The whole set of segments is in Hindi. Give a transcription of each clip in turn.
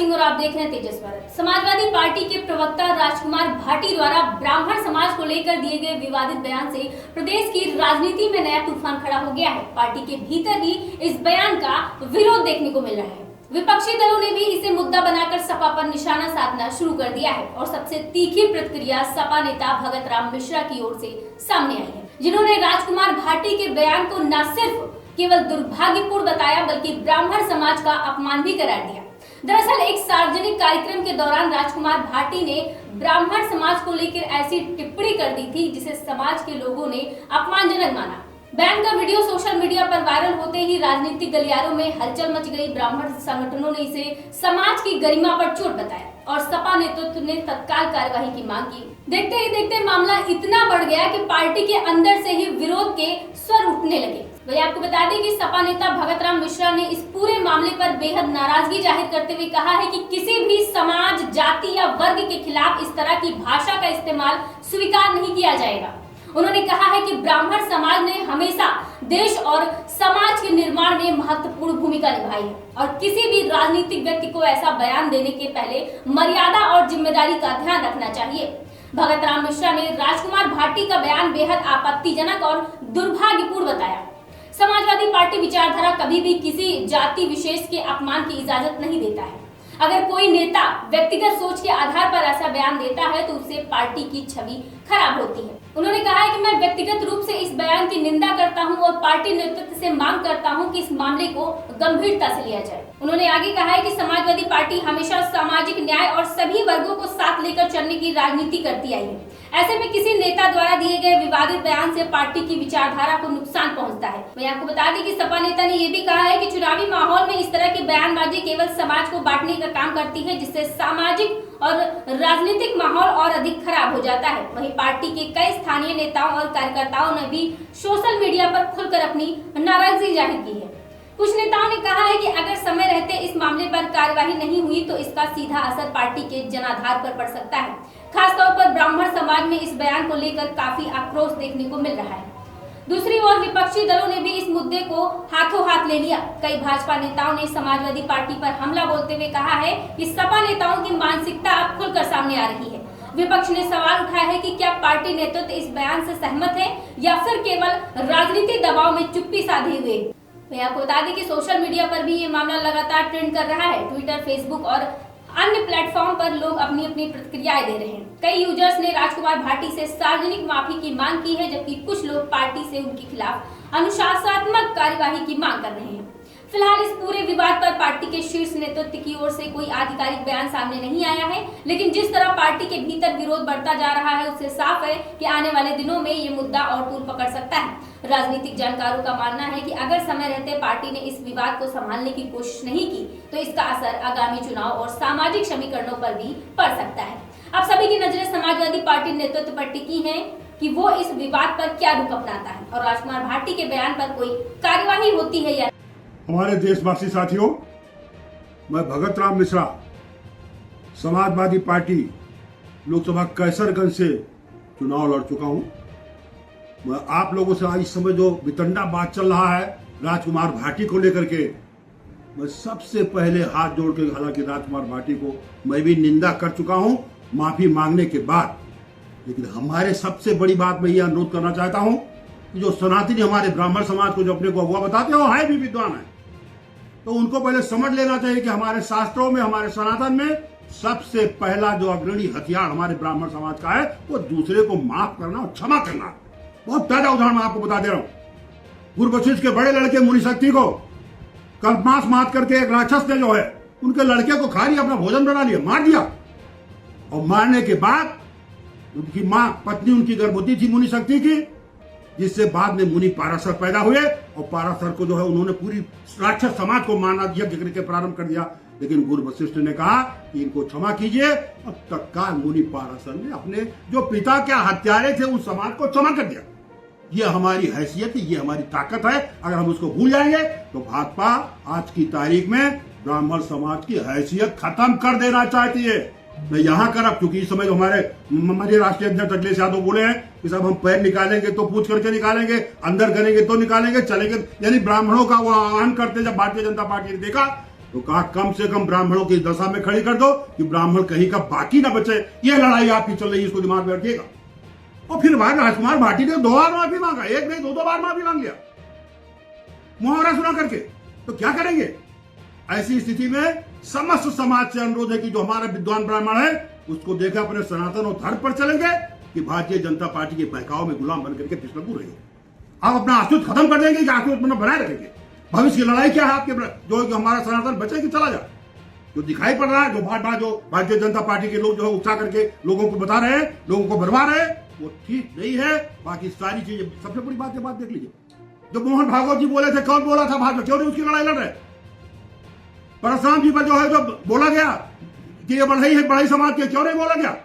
सिंह और आप देख रहे हैं तेजस भारत। समाजवादी पार्टी के प्रवक्ता राजकुमार भाटी द्वारा ब्राह्मण समाज को लेकर दिए गए विवादित बयान से प्रदेश की राजनीति में नया तूफान खड़ा हो गया है। पार्टी के भीतर ही इस बयान का विरोध देखने को मिल रहा है। विपक्षी दलों ने भी इसे मुद्दा बनाकर सपा पर निशाना साधना शुरू कर दिया है और सबसे तीखी प्रतिक्रिया सपा नेता भगत राम मिश्रा की ओर से सामने आई है, जिन्होंने राजकुमार भाटी के बयान को न सिर्फ केवल दुर्भाग्यपूर्ण बताया बल्कि ब्राह्मण समाज का अपमान भी करार दिया। दरअसल एक सार्वजनिक कार्यक्रम के दौरान राजकुमार भाटी ने ब्राह्मण समाज को लेकर ऐसी टिप्पणी कर दी थी जिसे समाज के लोगों ने अपमानजनक माना। बयान का वीडियो सोशल मीडिया पर वायरल होते ही राजनीतिक गलियारों में हलचल मच गई। ब्राह्मण संगठनों ने इसे समाज की गरिमा पर चोट बताया और सपा नेतृत्व ने तत्काल कार्यवाही की मांग की। देखते ही देखते मामला इतना बढ़ गया कि पार्टी के अंदर से ही विरोध के स्वर उठने लगे। वही आपको बता दें कि सपा नेता भगत राम मिश्रा ने इस पूरे मामले पर बेहद नाराजगी जाहिर करते हुए कहा है कि किसी भी समाज, जाति या वर्ग के खिलाफ इस तरह की भाषा का इस्तेमाल स्वीकार नहीं किया जाएगा। उन्होंने कहा है कि ब्राह्मण समाज ने हमेशा देश और समाज के निर्माण में महत्वपूर्ण भूमिका निभाई है और किसी भी राजनीतिक व्यक्ति को ऐसा बयान देने के पहले मर्यादा और जिम्मेदारी का ध्यान रखना चाहिए। भगत राम मिश्रा ने राजकुमार भाटी का बयान बेहद आपत्तिजनक और दुर्भाग्यपूर्ण बताया। समाजवादी पार्टी विचारधारा कभी भी किसी जाति विशेष के अपमान की इजाजत नहीं देता है। अगर कोई नेता व्यक्तिगत सोच के आधार पर ऐसा बयान देता है तो उससे पार्टी की छवि खराब होती है। उन्होंने कहा है कि मैं व्यक्तिगत रूप से इस बयान की निंदा करता हूं और पार्टी नेतृत्व से मांग करता हूं कि इस मामले को गंभीरता से लिया जाए। उन्होंने आगे कहा है कि समाजवादी पार्टी हमेशा सामाजिक न्याय और सभी वर्गों को साथ लेकर चलने की राजनीति करती आई है। ऐसे में किसी नेता द्वारा दिए गए विवादित बयान से पार्टी की विचारधारा को नुकसान पहुंचता है। मैं आपको बता दें कि सपा नेता ने यह भी कहा है कि चुनावी माहौल में इस तरह की बयानबाजी केवल समाज को बांटने का काम करती है, जिससे सामाजिक और राजनीतिक माहौल और अधिक खराब हो जाता है। वहीं पार्टी के कई स्थानीय नेताओं और कार्यकर्ताओं ने भी सोशल मीडिया पर खुलकर अपनी नाराजगी जाहिर की है। कुछ नेताओं ने कहा है कि अगर समय रहते इस मामले पर कार्यवाही नहीं हुई तो इसका सीधा असर पार्टी के जनाधार पर पड़ सकता है। खासतौर पर ब्राह्मण समाज में इस बयान को लेकर काफी आक्रोश देखने को मिल रहा है। दूसरी ओर विपक्षी दलों ने भी इस मुद्दे को हाथों हाथ ले लिया। कई भाजपा नेताओं ने समाजवादी पार्टी पर हमला बोलते हुए कहा है कि सपा नेताओं की मानसिकता अब खुलकर सामने आ रही है। विपक्ष ने सवाल उठाया है कि क्या पार्टी नेतृत्व इस बयान से सहमत है या फिर केवल राजनीतिक दबाव में चुप्पी साधे हुए। मैं आपको बता दें कि सोशल मीडिया पर भी ये मामला लगातार ट्रेंड कर रहा है। ट्विटर, फेसबुक और अन्य प्लेटफॉर्म पर लोग अपनी अपनी प्रतिक्रियाएं दे रहे हैं। कई यूजर्स ने राजकुमार भाटी से सार्वजनिक माफी की मांग की है, जबकि कुछ लोग पार्टी से उनके खिलाफ अनुशासनात्मक कार्यवाही की मांग कर रहे हैं। फिलहाल इस पूरे विवाद पर पार्टी के शीर्ष नेतृत्व की ओर से कोई आधिकारिक बयान सामने नहीं आया है, लेकिन जिस तरह पार्टी के भीतर विरोध बढ़ता जा रहा है उससे साफ है कि आने वाले दिनों में ये मुद्दा और तूल पकड़ सकता है। राजनीतिक जानकारों का मानना है कि अगर समय रहते पार्टी ने इस विवाद को संभालने की कोशिश नहीं की तो इसका असर आगामी चुनाव और सामाजिक समीकरणों पर भी पड़ सकता है। अब सभी की नजरें समाजवादी पार्टी नेतृत्व पर टिकी है कि वो इस विवाद पर क्या रुख अपनाता है और राजकुमार भाटी के बयान पर कोई कार्यवाही होती है या। हमारे देशवासी साथियों, मैं भगत राम मिश्रा समाजवादी पार्टी लोकसभा कैसरगंज से चुनाव लड़ चुका हूं। मैं आप लोगों से आज इस समय जो वितंडा बात चल रहा है राजकुमार भाटी को लेकर के, मैं सबसे पहले हाथ जोड़ के, हालांकि राजकुमार भाटी को मैं भी निंदा कर चुका हूं माफी मांगने के बाद, लेकिन हमारे सबसे बड़ी बात मैं ये अनुरोध करना चाहता हूं कि जो सनातनी हमारे ब्राह्मण समाज को जो अपने को अगुआ बताते हैं वो है भी विद्वान है, तो उनको पहले समझ लेना चाहिए कि हमारे शास्त्रों में, हमारे सनातन में सबसे पहला जो अग्रणी हथियार हमारे ब्राह्मण समाज का है वो दूसरे को माफ करना और क्षमा करना। बहुत ताजा उदाहरण मैं आपको बता दे रहा हूं। गुरु वशिष्ठ के बड़े लड़के मुनि शक्ति को कल्पमास मात करके एक राक्षस ने जो है उनके लड़के को खा लिया, अपना भोजन बना लिया, मार दिया। और मारने के बाद उनकी मां पत्नी उनकी गर्भवती थी मुनि शक्ति की, जिससे बाद में मुनि पाराशर पैदा हुए और पाराशर को जो है उन्होंने पूरी राक्षस समाज को मारना यज्ञ करके प्रारंभ कर दिया। लेकिन गुरु वशिष्ठ ने कहा कि इनको क्षमा कीजिए और तत्काल मुनि पाराशर ने अपने जो पिता के हत्यारे थे उस समाज को क्षमा कर दिया। ये हमारी हैसियत है, ये हमारी ताकत है। अगर हम उसको भूल जाएंगे तो भाजपा आज की तारीख में ब्राह्मण समाज की हैसियत खत्म कर देना चाहती है। मैं यहाँ कर, अब क्योंकि इस समय हमारे राष्ट्रीय अध्यक्ष अखिलेश यादव बोले हैं कि साहब हम पैर निकालेंगे तो पूछ करके निकालेंगे, अंदर करेंगे तो निकालेंगे, चलेंगे, यानी ब्राह्मणों का वो आह्वान करते जब भारतीय जनता पार्टी ने देखा तो कहा कम से कम ब्राह्मणों की दशा में खड़ी कर दो कि ब्राह्मण कहीं का बाकी ना बचे। यह लड़ाई आपकी चल रही है, इसको दिमाग में रखिएगा। और फिर बाद राजकुमार भाटी ने 2 बार माफी मांगा, एक नहीं 2 बार माफी मांग लिया मुहावरा सुना करके। तो क्या करेंगे ऐसी स्थिति में? समस्त समाज से अनुरोध है कि जो हमारा विद्वान ब्राह्मण है उसको देखा अपने सनातन और धर्म पर चलेंगे कि भारतीय जनता पार्टी के बहकाव में गुलाम बनकर के पिछले रहे। आप अपना अस्तित्व खत्म कर देंगे कि अस्तित्व मतलब बनाए रखेंगे? भविष्य की लड़ाई क्या है आपके जो हमारा सनातन बचे कि चला जाए? जो दिखाई पड़ रहा है, जो बार जो भारतीय जनता पार्टी के लोग जो है उठा करके लोगों को बता रहे हैं, लोगों को भरवा रहे हैं, वो ठीक नहीं है। बाकी सारी चीजें, सबसे बड़ी बात देख लीजिए, जो मोहन भागवत जी बोले थे, कौन बोला था भाजपा? क्यों नहीं उसकी लड़ाई लड़ रहे? परशुराम जी पर जो है जो बोला गया कि ये बढ़ई है, बढ़ई समाज के, क्यों नहीं बोला गया?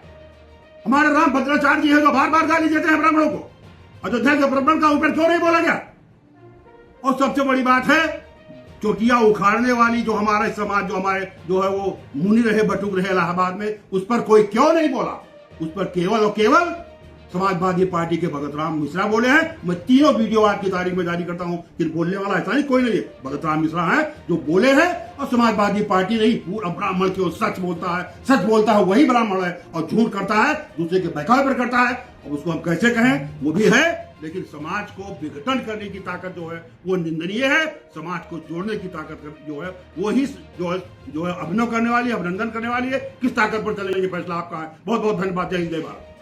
हमारे राम भद्राचार्य जी है जो बार बार गाली देते हैं ब्राह्मणों को, अयोध्या के ब्राह्मण का ऊपर क्यों नहीं बोला गया? और सबसे बड़ी बात है, चोटियां उखाड़ने वाली जो हमारा समाज जो है वो मुनि रहे, बटुक रहे इलाहाबाद में, उस पर कोई क्यों नहीं बोला? उस पर केवल और केवल समाजवादी पार्टी के भगत राम मिश्रा बोले हैं। मैं तीनों वीडियो आज की तारीख में जारी करता हूं कि बोलने वाला ऐसा नहीं कोई नहीं है, भगत राम मिश्रा है जो बोले हैं। और समाजवादी पार्टी नहीं, पूरा ब्राह्मण की ओर सच बोलता है वही ब्राह्मण है, और झूठ करता है दूसरे के बहकावे पर करता है। अब उसको हम कैसे कहें, वो भी है, लेकिन समाज को विघटन करने की ताकत जो है वो निंदनीय है। समाज को जोड़ने की ताकत जो है वो ही जो है अभिनव करने वाली है, अभिनंदन करने वाली है। किस ताकत पर चलेंगे फैसला आपका है। बहुत बहुत धन्यवाद। जय हिंद, जय भारत।